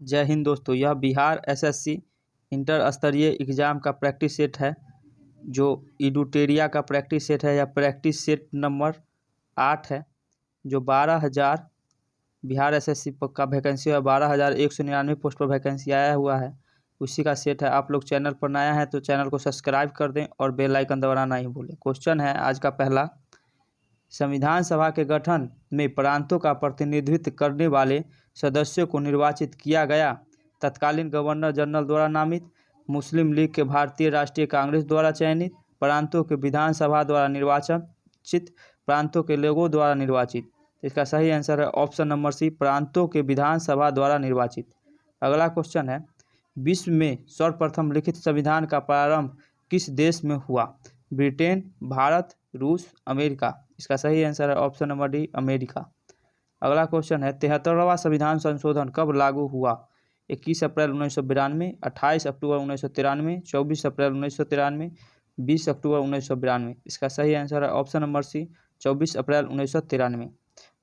जय हिंद दोस्तों। यह बिहार एसएससी इंटर स्तरीय एग्जाम का प्रैक्टिस सेट है, जो इडुटेरिया का प्रैक्टिस सेट है। यह प्रैक्टिस सेट नंबर 8 है, जो 12,000 बिहार एसएससी का वैकेंसी है। 12,199 पोस्ट पर वैकेंसी आया हुआ है, उसी का सेट है। आप लोग चैनल पर नया है तो चैनल को सब्सक्राइब कर दें और बेल आइकन दबाना नहीं भूलें। क्वेश्चन है आज का पहला, संविधान सभा के गठन में प्रांतों का प्रतिनिधित्व करने वाले सदस्यों को निर्वाचित किया गया। तत्कालीन गवर्नर जनरल द्वारा नामित, मुस्लिम लीग के भारतीय राष्ट्रीय कांग्रेस द्वारा चयनित, प्रांतों के विधानसभा द्वारा निर्वाचित, प्रांतों के लोगों द्वारा निर्वाचित। इसका सही आंसर है ऑप्शन नंबर सी, प्रांतों के विधानसभा द्वारा निर्वाचित। अगला क्वेश्चन है, विश्व में सर्वप्रथम लिखित संविधान का प्रारंभ किस देश में हुआ? ब्रिटेन, भारत, रूस, अमेरिका। इसका सही आंसर है ऑप्शन नंबर डी, अमेरिका। अगला क्वेश्चन है, 73वां संविधान संशोधन कब लागू हुआ? 21 अप्रैल 1992, 28 अक्टूबर 1993, 24 अप्रैल 1993, 20 अक्टूबर 1992। इसका सही आंसर है ऑप्शन नंबर सी, 24 अप्रैल 1993।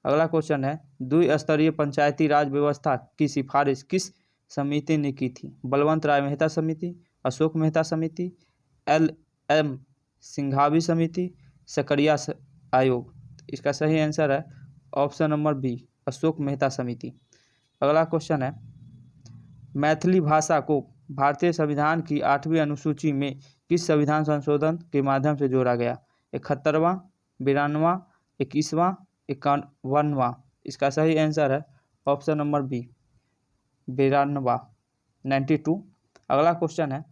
अगला क्वेश्चन है, द्विस्तरीय पंचायती राज व्यवस्था की सिफारिश किस समिति ने की थी? बलवंत राय मेहता समिति, अशोक मेहता समिति, LM सिंघावी समिति, सकरिया आयोग। इसका सही आंसर है option number B, Ashok Mehta समिति। अगला क्वेश्चन है, मैथिली भाषा को भारतीय संविधान की 8वीं अनुसूची में किस संविधान संशोधन के माध्यम से जोड़ा गया? 71वां, 92वां, 21वां, 51वां। इसका सही आंसर है ऑप्शन नंबर बी, 92वां, 92। अगला क्वेश्चन है,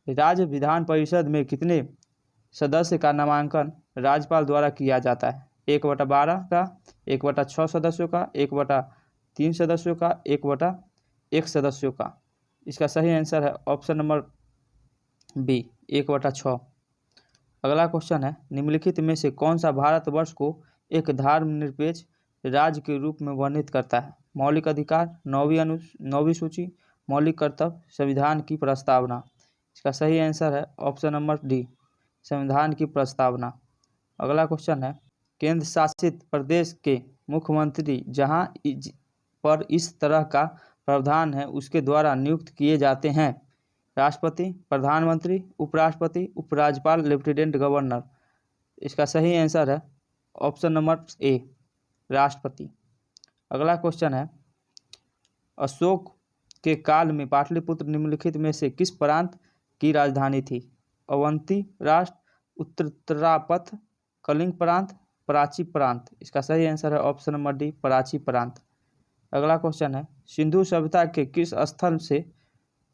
राज्य विधान परिषद में कितने सदस्य का नामांकन राज्यपाल द्वारा किया जाता है? 1/12 का, 1/6 सदस्यों का, 1/3 सदस्यों का, 1/1 सदस्यों का। इसका सही आंसर है ऑप्शन नंबर बी, 1/6। अगला क्वेश्चन है, निम्नलिखित में से कौन सा भारतवर्ष को एक धर्मनिरपेक्ष राज्य के रूप में वर्णित करता है? मौलिक अधिकार, 9वीं सूची, मौलिक कर्तव्य, संविधान की प्रस्तावना। इसका सही आंसर है ऑप्शन नंबर डी, संविधान की प्रस्तावना। अगला क्वेश्चन है, केंद्र शासित प्रदेश के मुख्यमंत्री जहां पर इस तरह का प्रावधान है उसके द्वारा नियुक्त किए जाते हैं? राष्ट्रपति, प्रधानमंत्री, उपराष्ट्रपति, उपराज्यपाल, लेफ्टिनेंट गवर्नर। इसका सही आंसर है ऑप्शन नंबर ए, राष्ट्रपति। अगला क्वेश्चन है, अशोक के काल में पाटलिपुत्र निम्नलिखित में से किस प्रांत की राजधानी थी? अवंती राष्ट्र, उत्तरापथ, कलिंग प्रांत, प्राची प्रांत। इसका सही आंसर है ऑप्शन नंबर डी, प्राची प्रांत। अगला क्वेश्चन है, सिंधु सभ्यता के किस स्थल से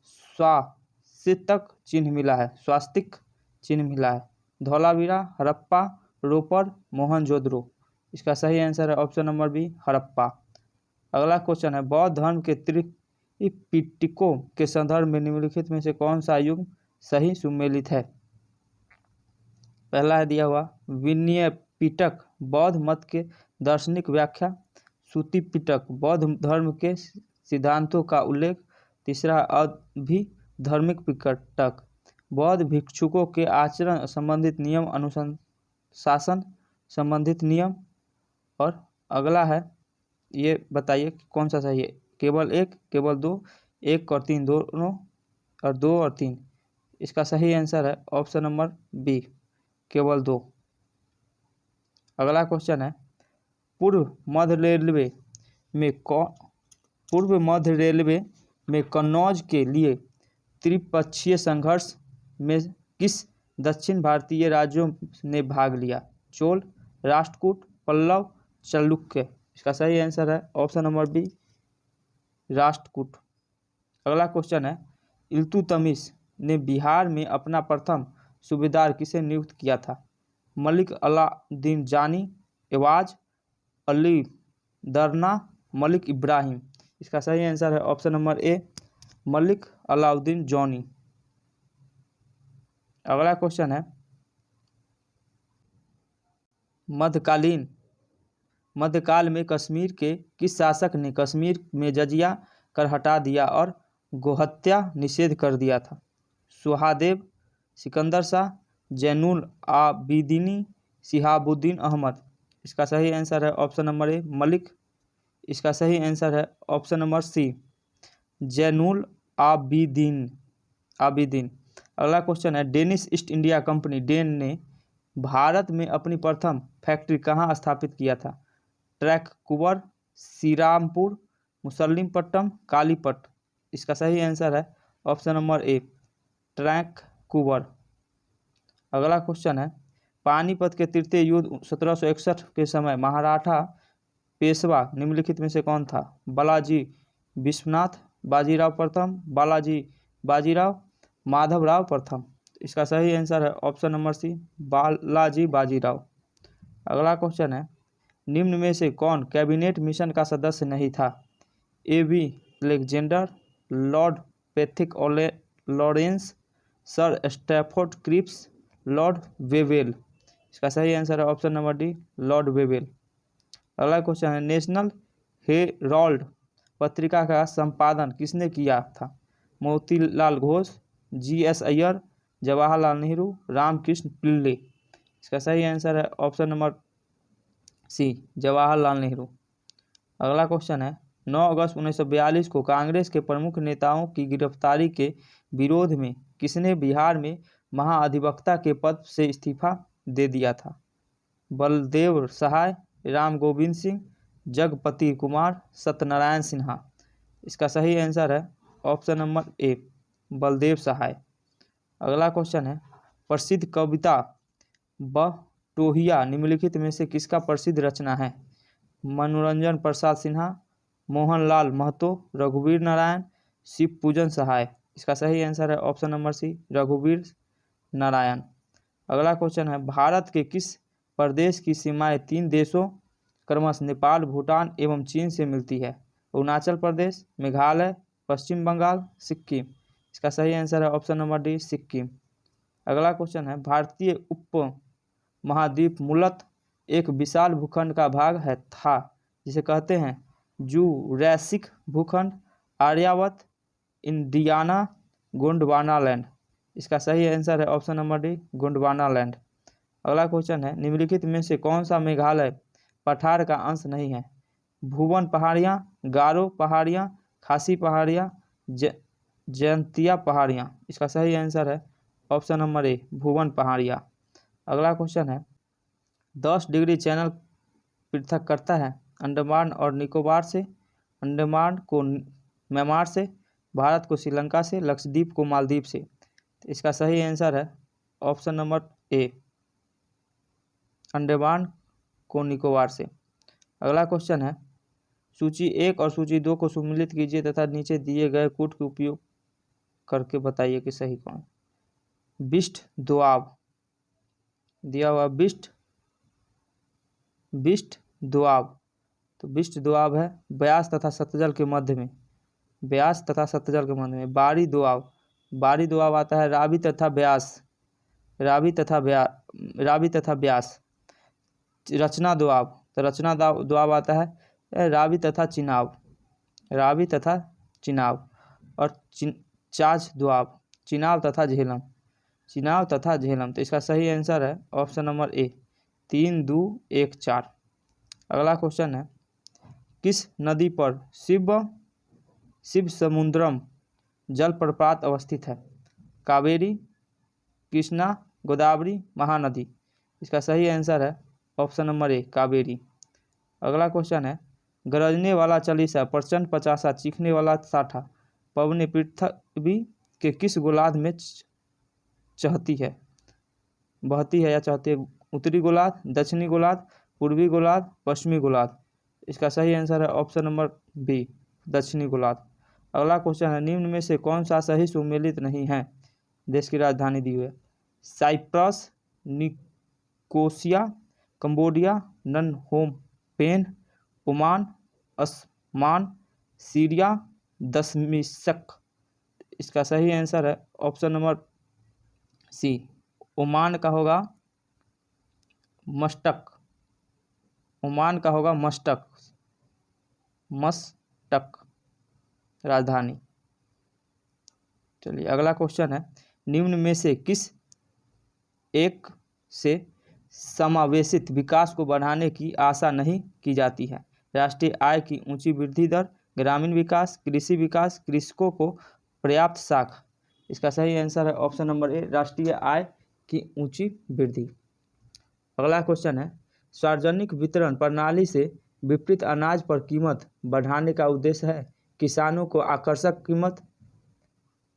स्वास्तिक चिन्ह मिला है? स्वास्तिक चिन्ह मिला है? धौलावीरा, हड़प्पा, रोपर, मोहनजोदड़ो। इसका सही आंसर है ऑप्शन नंबर बी, हड़प्पा। अगला क्वेश्चन है, बौद्ध धर्म के त्रिपिटकों के संदर्भ में निम्नलिखित में से कौन सा युग सही सुमेलित है? पहला है दिया हुआ विनय पिटक, बौद्ध मत के दार्शनिक व्याख्या। श्रुति पिटक, बौद्ध धर्म के सिद्धांतों का उल्लेख। तीसरा अभिधर्मिक पिटक, बौद्ध भिक्षुकों के आचरण संबंधित नियम, अनुशासन संबंधित नियम। और अगला है, ये बताइए कौन सा सही है? केवल 1, केवल 2, 1 और 3 दोनों, और 2 और 3। इसका सही आंसर है ऑप्शन नंबर बी, केवल 2। अगला क्वेश्चन है, पूर्व मध्य रेलवे में कन्नौज के लिए त्रिपक्षीय संघर्ष में किस दक्षिण भारतीय राज्यों ने भाग लिया? चोल, राष्ट्रकूट, पल्लव, चालुक्य। इसका सही आंसर है ऑप्शन नंबर बी, राष्ट्रकूट। अगला क्वेश्चन है, इल्तुतमिश ने बिहार में अपना प्रथम सूबेदार किसे नियुक्त किया था? मलिक अलाउद्दीन जानी, एवाज अली दरना, मलिक इब्राहिम। इसका सही आंसर है ऑप्शन नंबर ए, मलिक अलाउद्दीन जॉनी। अगला क्वेश्चन है, मध्यकाल में कश्मीर के किस शासक ने कश्मीर में जजिया कर हटा दिया और गोहत्या निषेध कर दिया था? सुहादेव, सिकंदर शाह, जैनुल आबिदीन, शिहाबुद्दीन अहमद। इसका सही आंसर है ऑप्शन नंबर ए, मलिक। इसका सही आंसर है option number C, Zainul Abidin. अगला क्वेश्चन है, डेनिश ईस्ट इंडिया कंपनी डेन ने भारत में अपनी प्रथम फैक्ट्री कहाँ स्थापित किया था? ट्रैंकूवर, श्रीरामपुर, मुसल्लिमपट्टम, कालीपट। इसका सही आंसर है ऑप्शन नंबर ए, ट्रैंकूवर। अगला क्वेश्चन है, पानीपत के तृतीय युद्ध 1761 के समय मराठा पेशवा निम्नलिखित में से कौन था? बालाजी विश्वनाथ, बाजीराव प्रथम, बाजीराव, माधवराव प्रथम। इसका सही आंसर है option number C, Balaji Bajirao. अगला क्वेश्चन है, निम्न में से कौन कैबिनेट मिशन का सदस्य नहीं था? A B. Alexander, Lord Pethick Lawrence, Sir Stafford Cripps, Lord Wavell. इसका सही आंसर है option number D, Lord Wavell. अगला क्वेश्चन है, नेशनल हेराल्ड पत्रिका का संपादन किसने किया था? मोतीलाल घोष, जी.एस. अय्यर, जवाहरलाल नेहरू, रामकृष्ण पिल्ले। इसका सही आंसर है option number C, Jawaharlal Nehru. अगला क्वेश्चन है, 9 अगस्त 1942 को कांग्रेस के प्रमुख नेताओं की गिरफ्तारी के विरोध में किसने बिहार में महाधिवक्ता के पद से इस्तीफा दे दिया था? बलदेव सहाय, राम गोविंद सिंह, जगपति कुमार, सत्यनारायण सिन्हा। इसका सही आंसर है ऑप्शन नंबर ए, बलदेव सहाय। अगला क्वेश्चन है, प्रसिद्ध कविता बटोहिया निम्नलिखित में से किसका प्रसिद्ध रचना है? मनोरंजन प्रसाद सिन्हा, मोहनलाल महतो, रघुवीर नारायण, शिव पूजन सहाय। इसका सही आंसर है ऑप्शन नंबर सी, रघुवीर नारायण। अगला क्वेश्चन है, भारत के किस प्रदेश की सीमाएं 3 देशों क्रमशः नेपाल, भूटान एवं चीन से मिलती है? अरुणाचल प्रदेश, मेघालय, पश्चिम बंगाल, सिक्किम। इसका सही आंसर है ऑप्शन नंबर डी, सिक्किम। अगला क्वेश्चन है, भारतीय उप महाद्वीप मूलतः एक विशाल भूखंड का भाग है था जिसे कहते हैं जुरैसिक भूखंड, आर्यावर्त, इंडियाना, गोंडवानालैंड। इसका सही आंसर है ऑप्शन नंबर डी, गोंडवानालैंड। अगला क्वेश्चन है, निम्नलिखित में से कौन सा मेघालय पठार का अंश नहीं है? भुवन पहाड़ियाँ, गारो पहाड़ियाँ, खासी पहाड़ियाँ, जयंतिया पहाड़ियाँ। इसका सही आंसर है ऑप्शन नंबर ए, भुवन पहाड़ियाँ। अगला क्वेश्चन है, 10 डिग्री चैनल पृथक करता है अंडमान और निकोबार से, अंडमान को म्यांमार से, भारत को श्रीलंका से, लक्षद्वीप को मालदीव से। तो इसका सही आंसर है ऑप्शन नंबर ए, अंडमान को निकोबार से। अगला क्वेश्चन है, सूची 1 और सूची 2 को सम्मिलित कीजिए तथा नीचे दिए गए कूट के उपयोग करके बताइए कि सही कौन। बिष्ट दोआब दिया हुआ, बिष्ट दोआब, तो बिष्ट दोआब है ब्यास तथा सतजल के मध्य में, ब्यास तथा सतजल के मध्य में। बारी दोआब आता है रावी तथा ब्यास, रावी तथा ब्यास। रचना दोआब, तो रचना दोआब आता है रावी तथा चिनाब। और चाच दोआब, चिनाब तथा झेलम। तो इसका सही आंसर है ऑप्शन नंबर ए, 3, 2, 1, 4। अगला क्वेश्चन है, किस नदी पर शिव समुद्रम जलप्रपात अवस्थित है? कावेरी, कृष्णा, गोदावरी, महानदी। इसका सही आंसर है ऑप्शन नंबर ए, कावेरी। अगला क्वेश्चन है, गरजने वाला चालीसा, प्रचंड पचासा, चीखने वाला साठा पवने पृथ्वी के किस गोलार्ध में बहती है या चहती है? उत्तरी गोलार्ध, दक्षिणी गोलार्ध, पूर्वी गोलार्ध, पश्चिमी गोलार्ध। इसका सही आंसर है ऑप्शन नंबर बी, दक्षिणी गोलार्ध। अगला क्वेश्चन है, निम्न में से कौन सा सही सुमेलित नहीं है? देश की राजधानी दी हुई है, Cyprus, Nicosia, Cambodia, Phnom Penh, Oman, अस्मान, सीरिया, दशमिशक। इसका सही आंसर है ऑप्शन नंबर सी, ओमान का होगा मस्टक, ओमान का होगा मस्टक राजधानी। चलिए अगला क्वेश्चन है, निम्न में से किस एक से समावेशित विकास को बढ़ाने की आशा नहीं की जाती है? राष्ट्रीय आय की ऊंची वृद्धि दर, ग्रामीण विकास, कृषि विकास, कृषकों को पर्याप्त साख। इसका सही आंसर है ऑप्शन नंबर ए, राष्ट्रीय आय की ऊंची वृद्धि। अगला क्वेश्चन है, सार्वजनिक वितरण प्रणाली से विपरीत अनाज पर कीमत बढ़ाने का उद्देश्य है। किसानों को आकर्षक कीमत,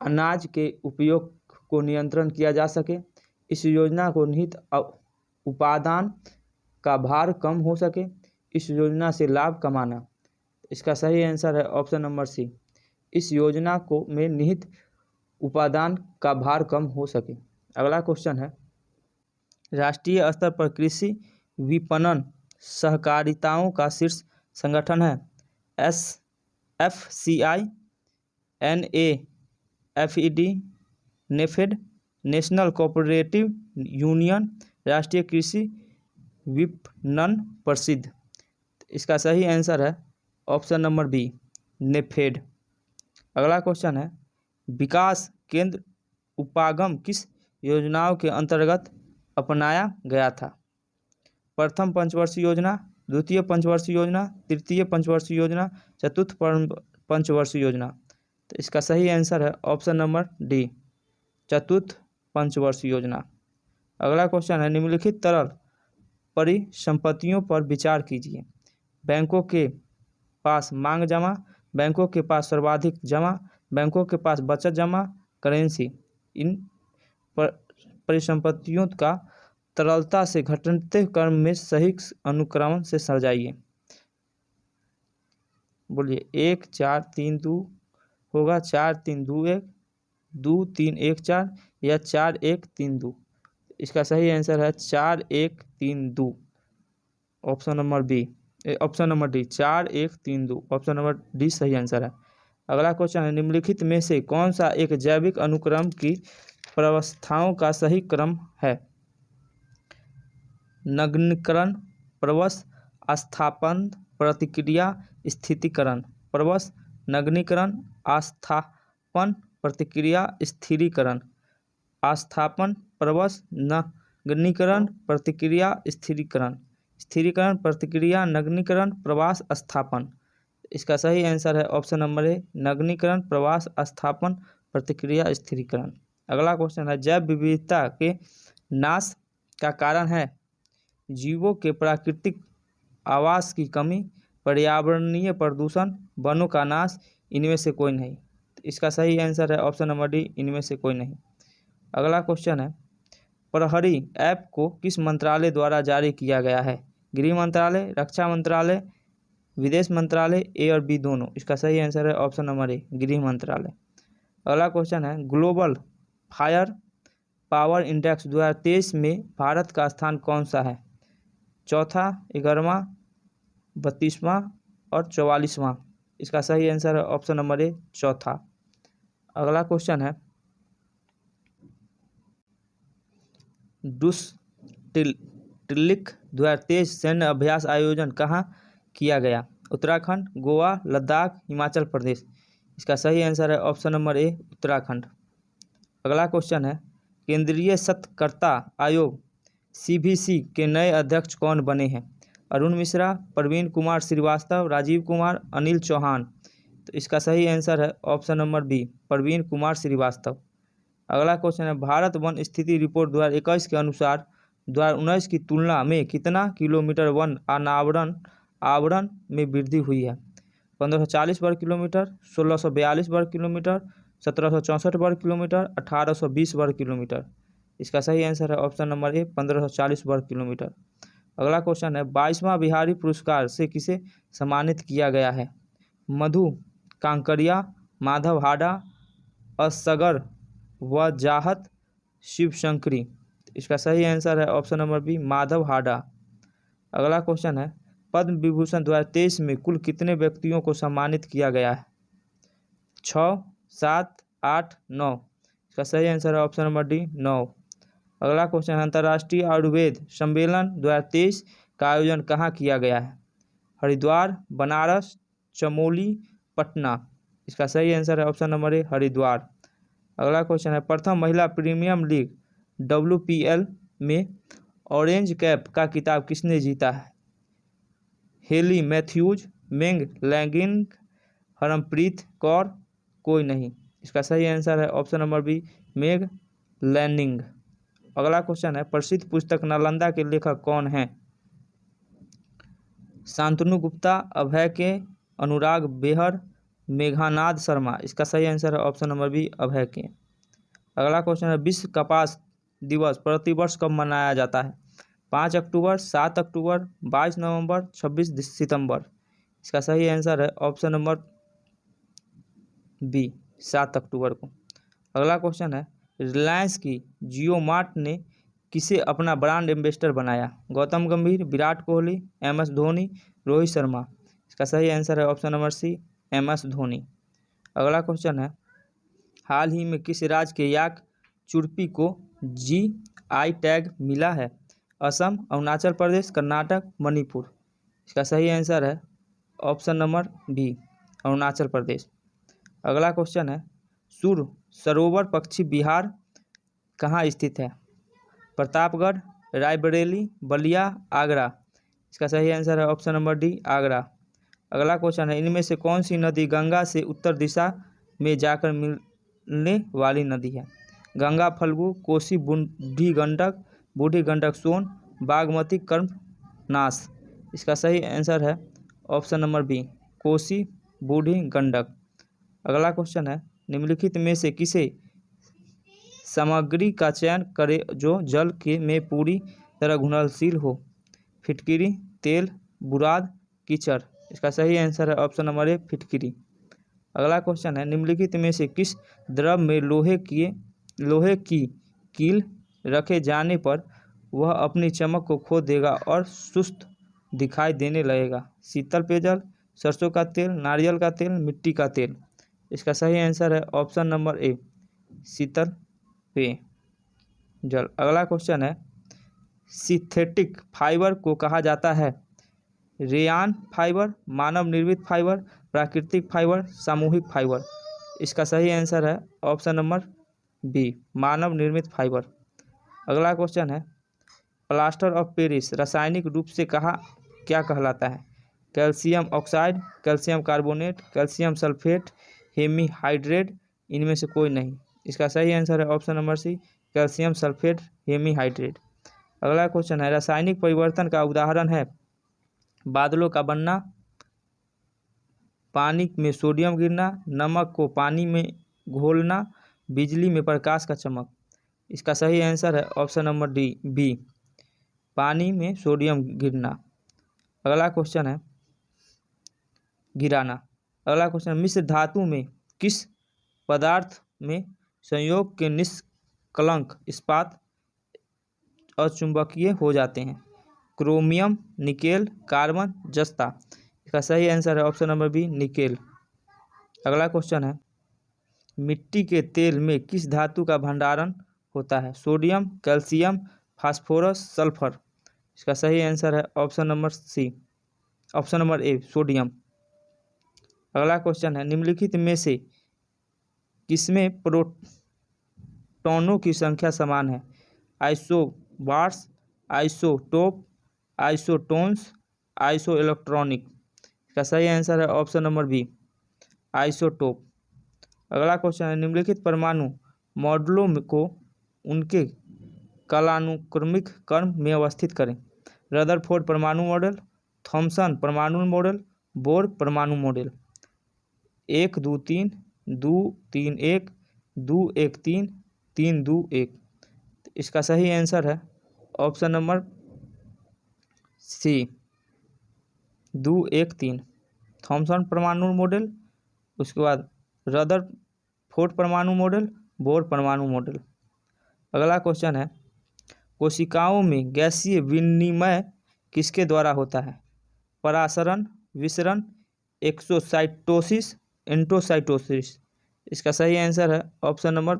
अनाज के उपयोग को नियंत्रण किया जा सके, इस योजना को निहित उपादान का भार कम हो सके, इस योजना से लाभ कमाना। इसका सही आंसर है ऑप्शन नंबर सी, इस योजना को में निहित उपादान का भार कम हो सके। अगला क्वेश्चन है, राष्ट्रीय स्तर पर कृषि विपणन सहकारिताओं का शीर्ष संगठन है। FCI, NAFED, NAFED, national cooperative union, राष्ट्रीय कृषि विपणन परिषद। इसका सही आंसर है ऑप्शन नंबर बी, नेफेड। अगला क्वेश्चन है, विकास केंद्र उपागम किस योजनाओं के अंतर्गत अपनाया गया था। प्रथम पंचवर्षीय योजना, द्वितीय पंचवर्षीय योजना, तृतीय पंचवर्षीय योजना, चतुर्थ पंचवर्षीय योजना। तो इसका सही आंसर है ऑप्शन नंबर डी, चतुर्थ पंचवर्षीय योजना। अगला क्वेश्चन है, निम्नलिखित तरल परिसंपत्तियों पर विचार कीजिए। बैंकों के पास मांग जमा, बैंकों के पास सर्वाधिक जमा, बैंकों के पास बचत जमा, करेंसी। इन परिसंपत्तियों का तरलता से घटते क्रम में सही अनुक्रम से सजाइए। बोलिए, 1 4 3 2 होगा, 4 3 2 1, 2 3 1 4 या 4 1 3 2। इसका सही आंसर है 4 1 3 2, option number B, option number D, 4 1 3 2, option number D सही आंसर है। अगला क्वेश्चन है, निम्नलिखित में से कौन सा एक जैविक अनुक्रम की प्रवस्थाओं का सही क्रम है। नगरीकरण, प्रवस, अस्थापन, प्रतिक्रिया, स्थिरीकरण। प्रवस, नगरीकरण, अस्थापन, प्रतिक्रिया, स्थिरीकरण। अस्थापन, प्रवस, नगरीकरण, प्रतिक्रिया, स्थिरीकरण। स्थिरीकरण, प्रतिक्रिया, नगरीकरण, प्रवास, अस्थापन। इसका सही आंसर है ऑप्शन नंबर ए, नगरीकरण, प्रवास, अस्थापन, प्रतिक्रिया, स्थिरीकरण। अगला क्वेश्चन है, जैव विविधता के नाश का कारण है। जीवों के प्राकृतिक आवास की कमी, पर्यावरणीय प्रदूषण, वनों का नाश, इनमें से कोई नहीं। इसका सही आंसर है ऑप्शन नंबर डी, इनमें से कोई नहीं। अगला क्वेश्चन है, प्रहरी ऐप को किस मंत्रालय द्वारा जारी किया गया है। गृह मंत्रालय, रक्षा मंत्रालय, विदेश मंत्रालय, ए और बी दोनों। इसका सही आंसर है ऑप्शन नंबर ए, गृह मंत्रालय। अगला क्वेश्चन है, ग्लोबल फायर पावर इंडेक्स 2023 में भारत का स्थान कौन सा है। चौथा, 11वां, 32वां और 44वां। इसका सही आंसर है ऑप्शन नंबर ए, चौथा। अगला क्वेश्चन है, डुसटिल्लिक 2023 सैन्य अभ्यास आयोजन कहाँ किया गया। उत्तराखंड, गोवा, लद्दाख, हिमाचल प्रदेश। इसका सही आंसर है ऑप्शन नंबर ए, उत्तराखंड। अगला क्वेश्चन है, केंद्रीय सतर्कता आयोग CVC के नए अध्यक्ष कौन बने हैं। अरुण मिश्रा, प्रवीण कुमार श्रीवास्तव, राजीव कुमार, अनिल चौहान। तो इसका सही आंसर है option number B, Praveen Kumar Srivastava. अगला क्वेश्चन है, भारत वन स्थिति रिपोर्ट 2021 के अनुसार 2019 की तुलना में कितना किलोमीटर वन आवरण में वृद्धि हुई है। 1540 वर्ग किलोमीटर, 1642 वर्ग किलोमीटर, 1764 वर्ग किलोमीटर, 1820 वर्ग किलोमीटर। इसका सही आंसर है ऑप्शन नंबर ए, 1540 वर्ग किलोमीटर। अगला क्वेश्चन है, 22वां बिहारी पुरस्कार से किसे सम्मानित किया गया है। मधु कांकरिया, माधव हाडा, असगर वजाहत, शिवशंकरी। इसका सही आंसर है ऑप्शन नंबर बी, माधव हाडा। अगला क्वेश्चन है, पद्म विभूषण 2023 में कुल कितने व्यक्तियों को सम्मानित किया गया है। 6, 7, 8, 9। इसका सही आंसर है ऑप्शन नंबर डी, 9। अगला क्वेश्चन है, अंतर्राष्ट्रीय आयुर्वेद सम्मेलन 2023 का आयोजन कहाँ किया गया है। हरिद्वार, बनारस, चमोली, पटना। इसका सही आंसर है ऑप्शन नंबर ए, हरिद्वार। अगला क्वेश्चन है, प्रथम महिला प्रीमियम लीग WPL में ऑरेंज कैप का खिताब किसने जीता है। Hayley Matthews, Meg Lanning, Harmanpreet Kaur, कोई नहीं। इसका सही आंसर है option number B, Meg Lanning. अगला क्वेश्चन है, प्रसिद्ध पुस्तक नालंदा के लेखक कौन हैं? शांतनु गुप्ता, अभय के, अनुराग बेहर, मेघानाद शर्मा। इसका सही आंसर है ऑप्शन नंबर बी, अभय के। अगला क्वेश्चन है, विश्व कपास दिवस प्रतिवर्ष कब मनाया जाता है? 5 अक्टूबर, 7 अक्टूबर, 22 नवंबर, 26 सितंबर। इसका सही आंसर है ऑप्शन नंबर बी, 7 अक्टूबर को। अगला क्वेश्चन है, रिलायंस की जियो मार्ट ने किसे अपना ब्रांड एम्बेसडर बनाया? गौतम गंभीर, विराट कोहली, MS धोनी, रोहित शर्मा। इसका सही आंसर है option number C, MS Dhoni. अगला क्वेश्चन है, हाल ही में किस राज्य के याक चुर्पी को GI टैग मिला है? असम, अरुणाचल प्रदेश, कर्नाटक, मणिपुर। इसका सही आंसर है option number B, Arunachal Pradesh. अगला क्वेश्चन है, सुर सरोवर पक्षी बिहार कहाँ स्थित है? प्रतापगढ़, रायबरेली, बलिया, आगरा। इसका सही आंसर है ऑप्शन नंबर डी, आगरा। अगला क्वेश्चन है, इनमें से कौन सी नदी गंगा से उत्तर दिशा में जाकर मिलने वाली नदी है? गंगा फल्गु, कोसी बूढ़ी गंडक सोन, बागमती कर्मनास। इसका सही आंसर है ऑप्शन नंबर बी, कोसी बूढ़ी गंडक। अगला क्वेश्चन है, निम्नलिखित में से किसे सामग्री का चयन करें जो जल के में पूरी तरह घुलनशील हो? फिटकिरी, तेल, बुराद, कीचड़। इसका सही आंसर है ऑप्शन नंबर ए, फिटकिरी। अगला क्वेश्चन है, निम्नलिखित में से किस द्रव में लोहे की कील रखे जाने पर वह अपनी चमक को खो देगा और सुस्त दिखाई देने लगेगा? शीतल पेयजल, सरसों का तेल, नारियल का तेल, मिट्टी का तेल। इसका सही आंसर है ऑप्शन नंबर ए, शीतल पेयजल। अगला क्वेश्चन है, सिंथेटिक फाइबर को कहा जाता है? रेयान फाइबर, मानव निर्मित फाइबर, प्राकृतिक फाइबर, सामूहिक फाइबर। इसका सही आंसर है ऑप्शन नंबर बी, मानव निर्मित फाइबर। अगला क्वेश्चन है, प्लास्टर ऑफ पेरिस रासायनिक रूप से क्या कहलाता है? Calcium oxide, calcium carbonate, calcium sulphate, hemihydrate. इनमें से कोई नहीं। इसका सही आंसर है option number C, calcium sulphate hemihydrate. अगला क्वेश्चन है, रासायनिक परिवर्तन का उदाहरण है? बादलों का बनना, पानी में सोडियम गिरना, नमक को पानी में घोलना, बिजली में प्रकाश का चमक। इसका सही आंसर है ऑप्शन नंबर डी, बी, पानी में सोडियम गिरना। अगला क्वेश्चन है, गिराना। अगला क्वेश्चन, मिश्र धातु में किस पदार्थ में संयोग के निष्कलंक इस्पात अचुंबकीय हो जाते हैं? क्रोमियम, निकेल, कार्बन, जस्ता। इसका सही आंसर है ऑप्शन नंबर बी, निकेल। अगला क्वेश्चन है, मिट्टी के तेल में किस धातु का भंडारण होता है? Sodium, calcium, phosphorus, sulphur. इसका सही आंसर है option number C, option number A, sodium. अगला क्वेश्चन है, निम्नलिखित में से किसमें प्रोटॉनों की संख्या समान है? Isobars, isotope, isotones, iso electronic. इसका सही आंसर है ऑप्शन नंबर बी, आइसोटोप। अगला क्वेश्चन है, निम्नलिखित परमाणु मॉडलों को उनके कालानुक्रमिक क्रम में अवस्थित करें? रदरफोर्ड परमाणु मॉडल, थॉमसन परमाणु मॉडल, बोर परमाणु मॉडल। 1 2 3, 2 3 1, 2 1 3, 3 2 1। इसका सही आंसर है ऑप्शन नंबर सी, 2 1 3, थॉमसन परमाणु मॉडल, उसके बाद रदरफोर्ड परमाणु मॉडल, बोर परमाणु मॉडल। अगला क्वेश्चन है, कोशिकाओं में गैसीय विनिमय किसके द्वारा होता है? परासरण, विसरण, एक्सोसाइटोसिस, एंडोसाइटोसिस। इसका सही आंसर है ऑप्शन नंबर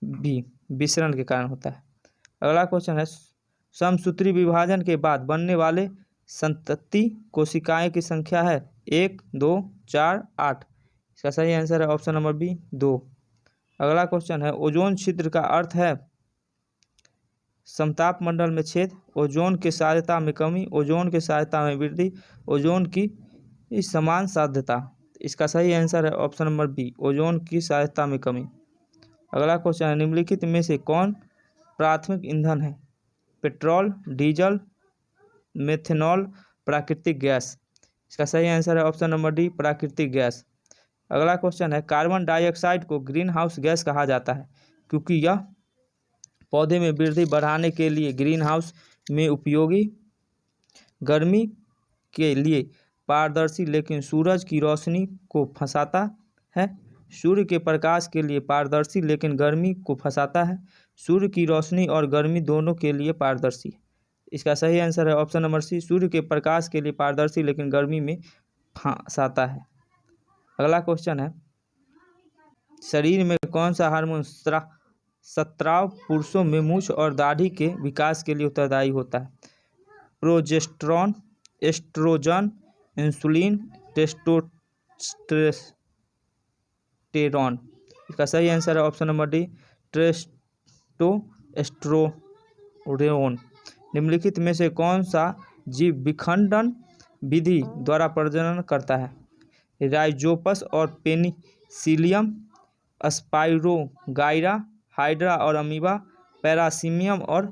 बी, विसरण के कारण होता है। अगला क्वेश्चन है, समसूत्री विभाजन के बाद बनने वाले संतति कोशिकाएं की संख्या है? 1 2 4 8। इसका सही आंसर है ऑप्शन नंबर बी, 2। अगला क्वेश्चन है, ओजोन छिद्र का अर्थ है? समताप मंडल में छेद, ओजोन की सहायता में कमी, ओजोन की सहायता में वृद्धि, ओजोन की समान साध्यता। इसका सही आंसर है ऑप्शन नंबर बी, ओजोन की सहायता में कमी। अगला क्वेश्चन है, निम्नलिखित में से कौन प्राथमिक ईंधन है? पेट्रोल, डीजल, मेथनॉल, प्राकृतिक गैस। इसका सही आंसर है ऑप्शन नंबर डी, प्राकृतिक गैस। अगला क्वेश्चन है, कार्बन डाइऑक्साइड को ग्रीन हाउस गैस कहा जाता है क्योंकि यह पौधे में वृद्धि बढ़ाने के लिए ग्रीन हाउस में उपयोगी, गर्मी के लिए पारदर्शी लेकिन सूरज की रोशनी को फंसाता है, सूर्य के प्रकाश के लिए पारदर्शी लेकिन गर्मी को फंसाता है, सूर्य की रोशनी और गर्मी दोनों के लिए पारदर्शी है। इसका सही आंसर है ऑप्शन नंबर सी, सूर्य के प्रकाश के लिए पारदर्शी लेकिन गर्मी में फंसाता है। अगला क्वेश्चन है, शरीर में कौन सा हार्मोन स्राव पुरुषों में मूछ और दाढ़ी के विकास के लिए उत्तरदायी होता है? Progesterone, oestrogen, insulin, testosterone. इसका सही आंसर है ऑप्शन नंबर डी, टेस्टोस्टेरोन। निम्नलिखित में से कौन सा जीव विखंडन विधि द्वारा प्रजनन करता है? राइजोपस और पेनिसिलियम, स्पाइरोगाइरा, हाइड्रा और अमीबा, पैरासिमियम और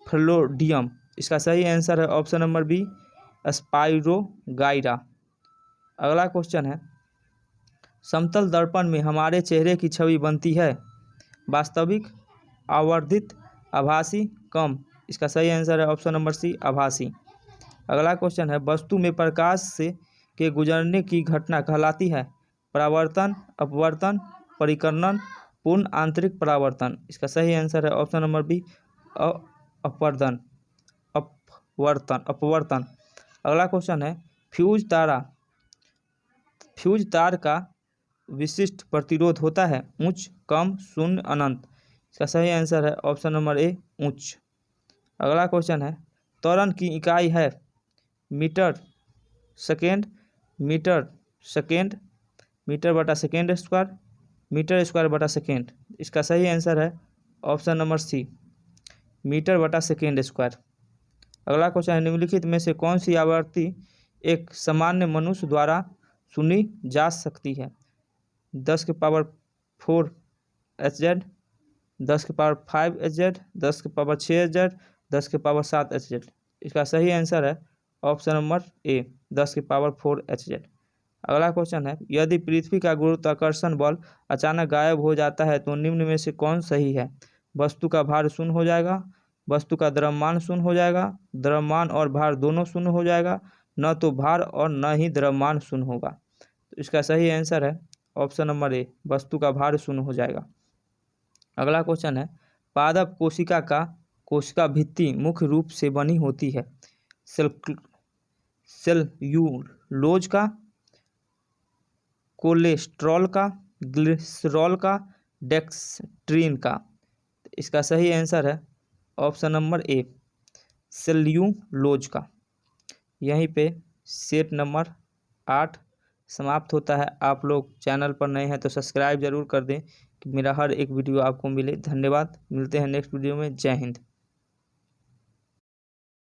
फ्लोडियम। इसका सही आंसर है ऑप्शन नंबर बी, स्पाइरोगाइरा। अगला क्वेश्चन है, समतल दर्पण में हमारे चेहरे की छवि बनती है? वास्तविक, आवर्धित, आभासी, कम। इसका सही आंसर है ऑप्शन नंबर सी, आभासी। अगला क्वेश्चन है, वस्तु में प्रकाश से के गुजरने की घटना कहलाती है? परावर्तन, अपवर्तन, परिकर्णन, पूर्ण आंतरिक परावर्तन। इसका सही आंसर है ऑप्शन नंबर बी, अपवर्तन। अगला क्वेश्चन है, फ्यूज तार का विशिष्ट प्रतिरोध होता है? उच्च, कम, शून्य, अनंत। इसका सही आंसर है ऑप्शन नंबर ए, उच्च। अगला क्वेश्चन है, त्वरण की इकाई है? Metre second, metre second, metre बटा सेकेंड स्क्वायर, मीटर स्क्वायर बटा सेकेंड। इसका सही आंसर है ऑप्शन नंबर सी, मीटर बटा सेकेंड स्क्वायर। अगला क्वेश्चन है, निम्नलिखित में से कौन सी आवृत्ति एक सामान्य मनुष्य द्वारा सुनी जा सकती है? 10⁴ Hz, 10⁵ Hz, 10⁶ Hz, 10⁻7 Hz। इसका सही आंसर है ऑप्शन नंबर ए, 10⁻4 Hz। अगला क्वेश्चन है, यदि पृथ्वी का गुरुत्वाकर्षण बल अचानक गायब हो जाता है तो निम्न में से कौन सही है? वस्तु का भार शून्य हो जाएगा, वस्तु का द्रव्यमान शून्य हो जाएगा, द्रव्यमान और भार दोनों शून्य हो जाएगा, न तो भार और न ही द्रव्यमान शून्य होगा। तो इसका सही आंसर है ऑप्शन नंबर ए, वस्तु का भार शून्य हो जाएगा। अगला क्वेश्चन है, पादप कोशिका भित्ति मुख्य रूप से बनी होती है? सेल्यूलोज का, कोलेस्ट्रॉल का, ग्लिसरॉल का, डेक्सट्रीन का। इसका सही आंसर है ऑप्शन नंबर ए, सेल्यूलोज का। यहीं पे सेट नंबर 8 समाप्त होता है। आप लोग चैनल पर नए हैं तो सब्सक्राइब जरूर कर दें कि मेरा हर एक वीडियो आपको मिले। धन्यवाद, मिलते हैं नेक्स्ट वीडियो में। जय हिंद।